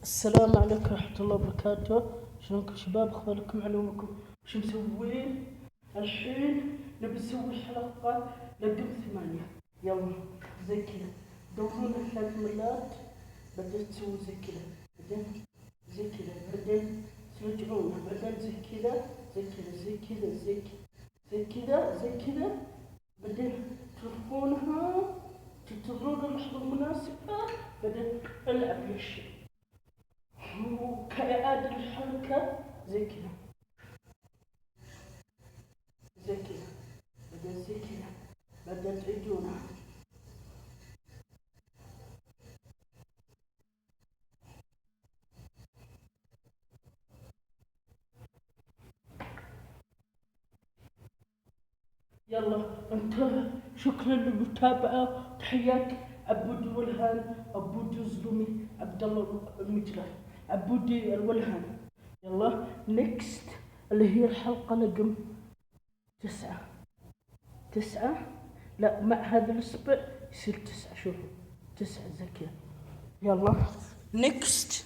السلام عليكم ورحمة الله وبركاته. شلونكم شباب؟ اخباركم علومكم؟ وش مسوين؟ الحين نبي نسوي حلقة رقم 8. يلا زي كذا تدورون 3 ملات، بعدين تسوون زي كذا، بعدين زي كذا، بعدين ترجعونها، بعدين زي كذا زي كذا زي كذا زي كذا زي كذا زي كذا، بعدين ترفعونها، تنتظرون اللحظة المناسبة، بعدين العب يا شيخ. وكإعادة الحركة زي كذا زي كذا، بعدين زي كذا، بعدين تعيدونها. يلا انتهى. شكرا للمتابعة. تحياتي عبودي الولهان، عبودي الظلمي، عبد الله المجرى، عبودي الولهان. يلا نيكست اللي هي الحلقة رقم 9. لا، مع هذا الاسبوع يصير 9. شوفوا 9 زي كذا. يلا نيكست.